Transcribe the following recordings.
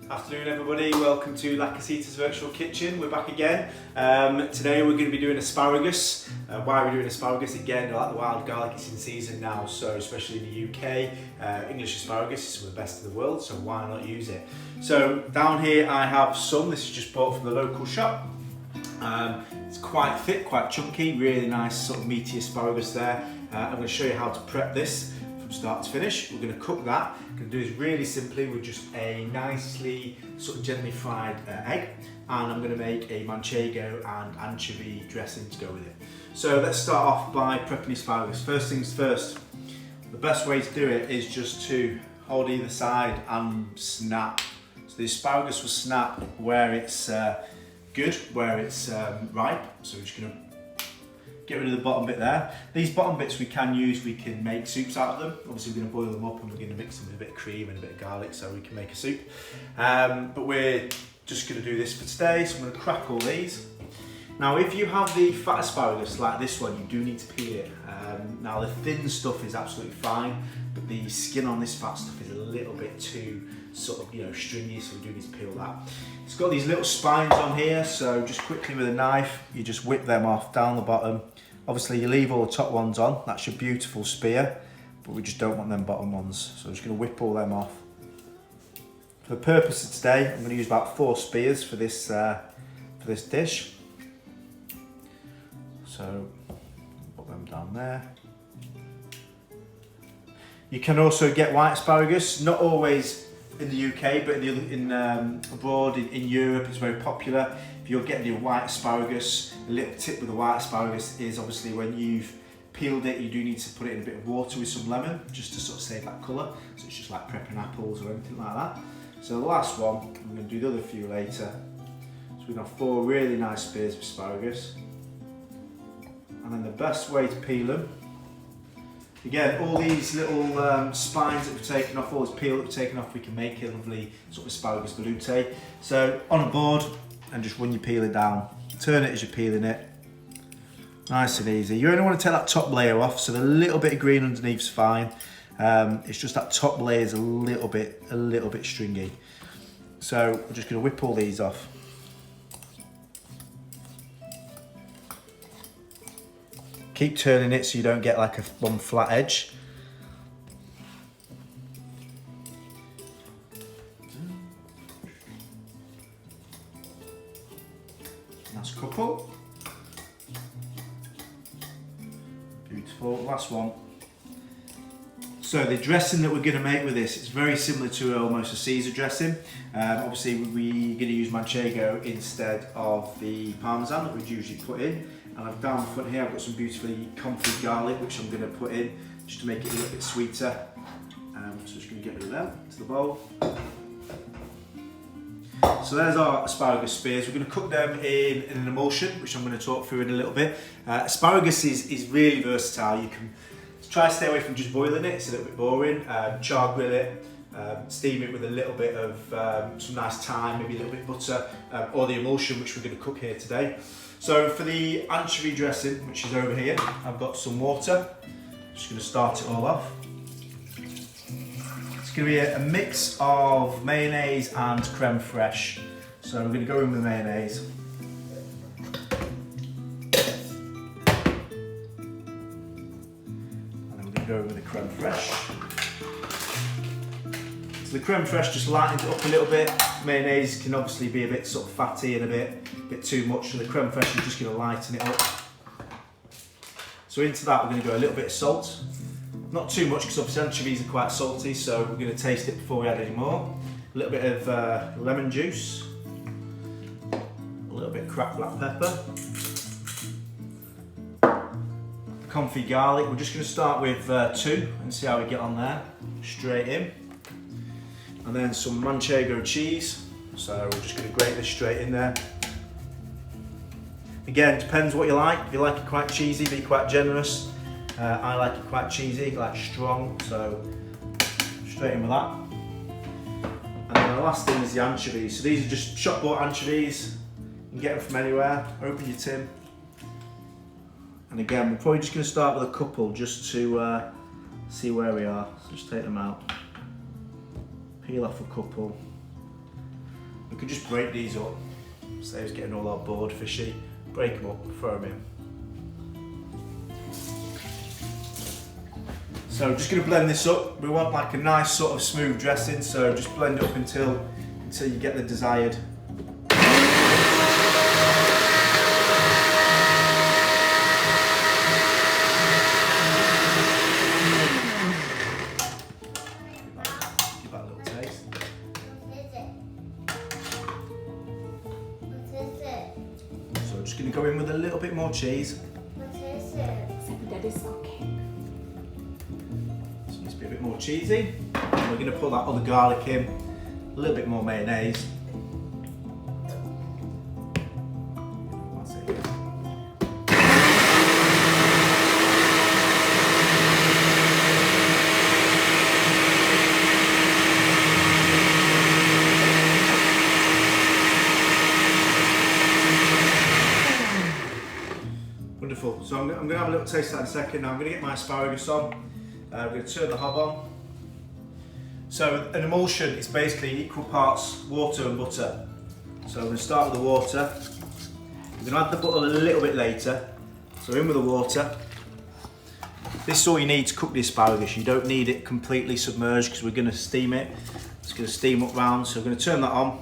Afternoon everybody, welcome to La Casita's virtual kitchen. We're back again. Today we're going to be doing asparagus. Why are we doing asparagus? Again, like the wild garlic, it's in season now, so especially in the UK, English asparagus is some of the best in the world, so why not use it? So down here I have some, this is just bought from the local shop. It's quite thick, quite chunky, really nice sort of meaty asparagus there. I'm going to show you how to prep this from start to finish. We're going to cook that. I'm going to do this really simply with just a nicely sort of gently fried egg, and I'm going to make a Manchego and anchovy dressing to go with it. So let's start off by prepping the asparagus. First things first, the best way to do it is just to hold either side and snap. So the asparagus will snap where it's good, where it's ripe. So we're just going to get rid of the bottom bit there. These bottom bits we can use, we can make soups out of them. Obviously we're going to boil them up and we're going to mix them with a bit of cream and a bit of garlic so we can make a soup. But we're just going to do this for today, so I'm going to crack all these. Now if you have the fat asparagus like this one, you do need to peel it. Now the thin stuff is absolutely fine, but the skin on this fat stuff is a little bit too sort of, stringy, so we do need to peel that. It's got these little spines on here, so just quickly with a knife, you just whip them off down the bottom. Obviously you leave all the top ones on, that's your beautiful spear, but we just don't want them bottom ones, so I'm just going to whip all them off. For the purpose of today, I'm going to use about 4 spears for this dish. So put them down there. You can also get white asparagus, not always in the UK, but abroad in Europe it's very popular. If you're getting your white asparagus, a little tip with the white asparagus is obviously when you've peeled it, you do need to put it in a bit of water with some lemon, just to sort of save that colour. So it's just like prepping apples or anything like that. So the last one, I'm going to do the other few later. So we've got 4 really nice spears of asparagus. And then the best way to peel them, again, all these little spines that we've taken off, all this peel that we've taken off, we can make a lovely sort of asparagus veloute. So on a board, and just when you peel it down, turn it as you're peeling it. Nice and easy. You only want to take that top layer off, so the little bit of green underneath is fine. It's just that top layer is a little bit stringy. So we're just going to whip all these off. Keep turning it so you don't get like one flat edge. Last couple. Beautiful, last one. So the dressing that we're going to make with this, it's very similar to almost a Caesar dressing. Obviously we're going to use Manchego instead of the Parmesan that we'd usually put in. And I've down the front here, I've got some beautifully comfy garlic which I'm going to put in just to make it a little bit sweeter. So just going to get rid of them to the bowl. So there's our asparagus spears. We're going to cook them in an emulsion, which I'm going to talk through in a little bit. Asparagus is really versatile. You can try to stay away from just boiling it, it's a little bit boring. Char grill it, steam it with a little bit of some nice thyme, maybe a little bit of butter, or the emulsion which we're going to cook here today. So for the anchovy dressing, which is over here, I've got some water. Just going to start it all off. It's going to be a mix of mayonnaise and creme fraiche. So we're going to go in with mayonnaise. And then we're going to go in with the creme fraiche. So the creme fraiche just lightens it up a little bit. Mayonnaise can obviously be a bit sort of fatty and a bit too much, so the creme fraiche is just going to lighten it up. So into that we're going to go a little bit of salt. Not too much because obviously anchovies are quite salty, so we're going to taste it before we add any more. A little bit of lemon juice. A little bit of cracked black pepper. Comfy garlic. We're just going to start with 2 and see how we get on there. Straight in. And then some Manchego cheese. So we're just going to grate this straight in there. Again, depends what you like. If you like it quite cheesy, be quite generous. I like it quite cheesy, like strong, so straight in with that. And then the last thing is the anchovies. So these are just shop bought anchovies. You can get them from anywhere. Open your tin. And again, we're probably just going to start with a couple just to see where we are. So just take them out. Peel off a couple. We could just break these up. Saves getting all our board fishy. Break them up, throw them in. So just going to blend this up. We want like a nice sort of smooth dressing, so just blend it up until you get the desired. Give that a little taste. What is it? So just going to go in with a little bit more cheese. What is it? Except that is cooking. So it's a bit more cheesy. And we're going to put that other garlic in. A little bit more mayonnaise. That's it. Wonderful. So I'm going to have a little taste of that in a second. Now I'm going to get my asparagus on. I'm going to turn the hob on. So an emulsion is basically equal parts water and butter. So I'm going to start with the water. I'm going to add the butter a little bit later. So in with the water. This is all you need to cook the asparagus. You don't need it completely submerged because we're going to steam it. It's going to steam up round. So I'm going to turn that on.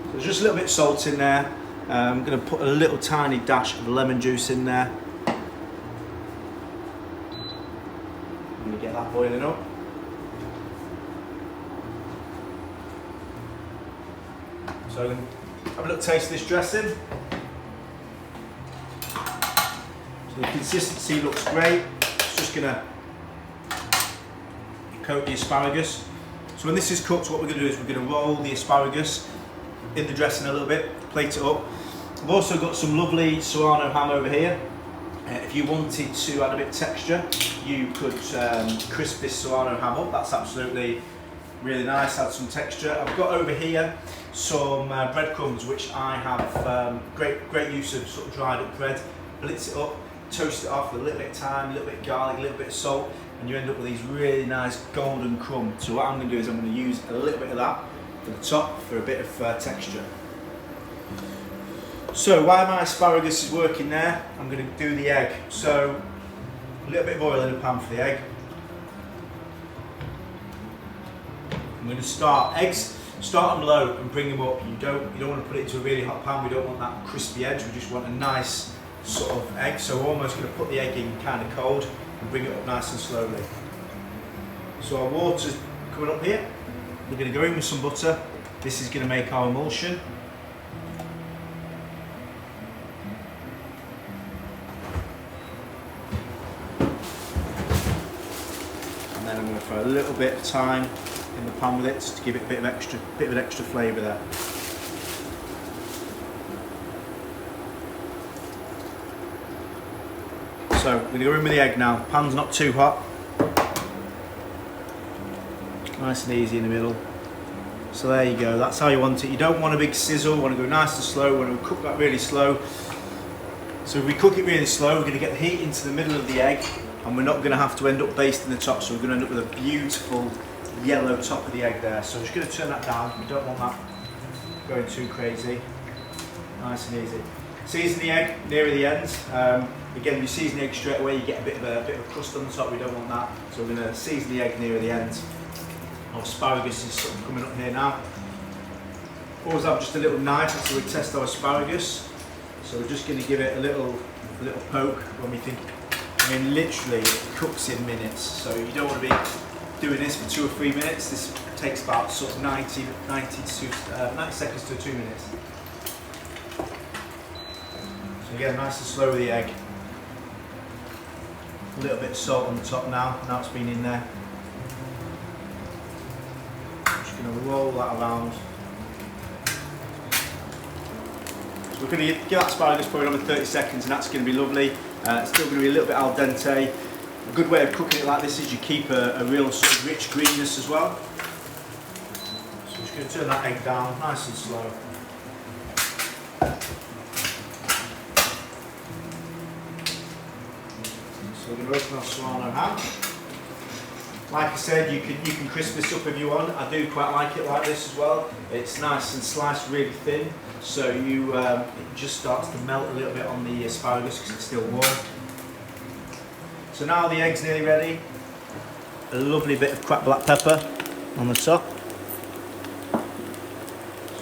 So there's just a little bit of salt in there. I'm going to put a little tiny dash of lemon juice in there. I'm going to get that boiling up. So I'm going to have a little taste of this dressing. So the consistency looks great. It's just going to coat the asparagus. So when this is cooked, what we're going to do is we're going to roll the asparagus in the dressing a little bit, plate it up. I've also got some lovely Serrano ham over here. If you wanted to add a bit of texture, you could crisp this Serrano ham up. That's absolutely really nice, add some texture. I've got over here some breadcrumbs, which I have great use of sort of dried up bread. Blitz it up, toast it off with a little bit of thyme, a little bit of garlic, a little bit of salt, and you end up with these really nice golden crumbs. So what I'm going to do is I'm going to use a little bit of that for the top for a bit of texture. So while my asparagus is working there, I'm going to do the egg. So a little bit of oil in the pan for the egg. I'm going to start them low and bring them up. You don't want to put it into a really hot pan. We don't want that crispy edge. We just want a nice sort of egg. So we're almost going to put the egg in kind of cold and bring it up nice and slowly. So our water's coming up here. We're going to go in with some butter. This is going to make our emulsion. And then I'm going to throw a little bit of thyme in the pan with it just to give it a bit of an extra flavour there. So we're going to go in with the egg now. Pan's not too hot. Nice and easy in the middle. So there you go, that's how you want it. You don't want a big sizzle, you want to go nice and slow, you want to cook that really slow. So if we cook it really slow, we're going to get the heat into the middle of the egg, and we're not going to have to end up basting the top, so we're going to end up with a beautiful yellow top of the egg there. So I'm just going to turn that down. We don't want that going too crazy. Nice and easy. Season the egg nearer the ends. Again, if you season the egg straight away, you get a bit of a crust on the top. We don't want that. So we're going to season the egg nearer the ends. Our asparagus is sort of coming up here now. Always have just a little knife so we test our asparagus. So we're just going to give it a little poke when we think. I mean, literally, it cooks in minutes. So you don't want to be doing this for 2 or 3 minutes. This takes about sort of 90 seconds to 2 minutes. So again, nice and slow with the egg. A little bit of salt on the top now. Now it's been in there. Going to roll that around. So we're going to give that asparagus probably another 30 seconds, and that's going to be lovely. It's still going to be a little bit al dente. A good way of cooking it like this is you keep a real sort of rich greenness as well. So we're just going to turn that egg down nice and slow. So we're going to open our Serrano ham. Like I said, you can crisp this up if you want. I do quite like it like this as well. It's nice and sliced really thin, so it just starts to melt a little bit on the asparagus because it's still warm. So now the egg's nearly ready. A lovely bit of cracked black pepper on the top.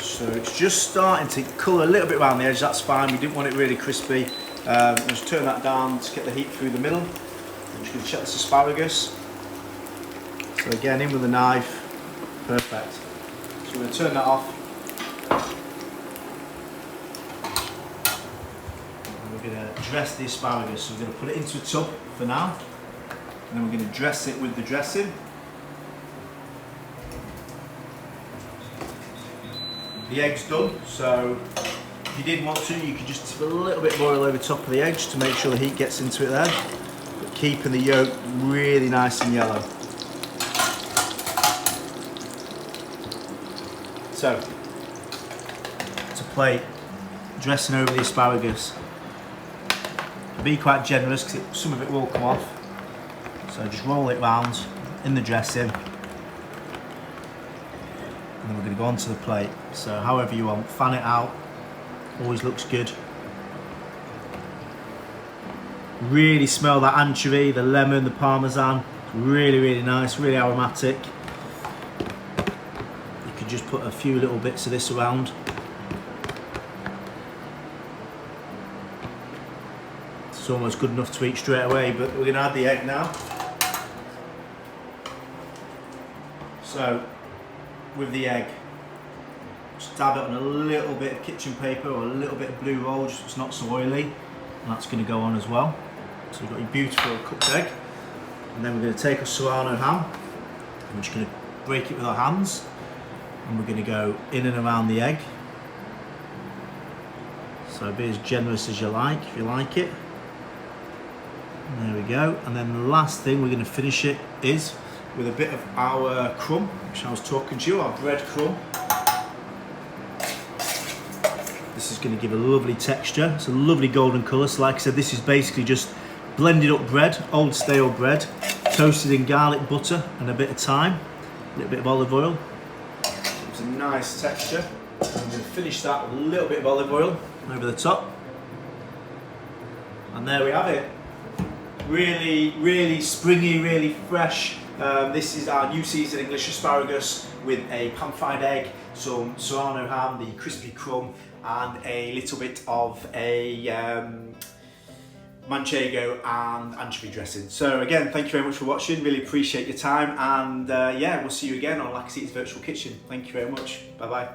So it's just starting to colour a little bit around the edge, that's fine. We didn't want it really crispy. Just turn that down to get the heat through the middle. I'm just going to check this asparagus. So again, in with a knife, perfect. So we're going to turn that off. And we're going to dress the asparagus. So we're going to put it into a tub for now. And then we're going to dress it with the dressing. The egg's done, so if you did want to, you could just tip a little bit of oil over the top of the egg to make sure the heat gets into it there. But keeping the yolk really nice and yellow. So, to plate, dressing over the asparagus. Be quite generous because some of it will come off. So just roll it round in the dressing. And then we're going to go onto the plate. So however you want, fan it out. Always looks good. Really smell that anchovy, the lemon, the parmesan. Really, really nice, really aromatic. You could just put a few little bits of this around. It's almost good enough to eat straight away, but we're going to add the egg now. So, with the egg, just dab it on a little bit of kitchen paper or a little bit of blue roll, just so it's not so oily, and that's going to go on as well. So we've got your beautiful cooked egg, and then we're going to take a Serrano ham, and we're just going to break it with our hands, and we're going to go in and around the egg. So be as generous as you like, if you like it. And there we go, and then the last thing we're going to finish it is with a bit of our crumb, which I was talking to you, our bread crumb. This is going to give a lovely texture. It's a lovely golden colour. So like I said, this is basically just blended up bread, old stale bread, toasted in garlic butter and a bit of thyme, a little bit of olive oil. It's a nice texture. I'm going to finish that with a little bit of olive oil over the top. And there we have it. Really, really springy, really fresh. This is our new season English asparagus with a pan-fried egg, some Serrano ham, the crispy crumb, and a little bit of a Manchego and anchovy dressing. So again, thank you very much for watching, really appreciate your time, and yeah, we'll see you again on Casita's Virtual Kitchen. Thank you very much, bye bye.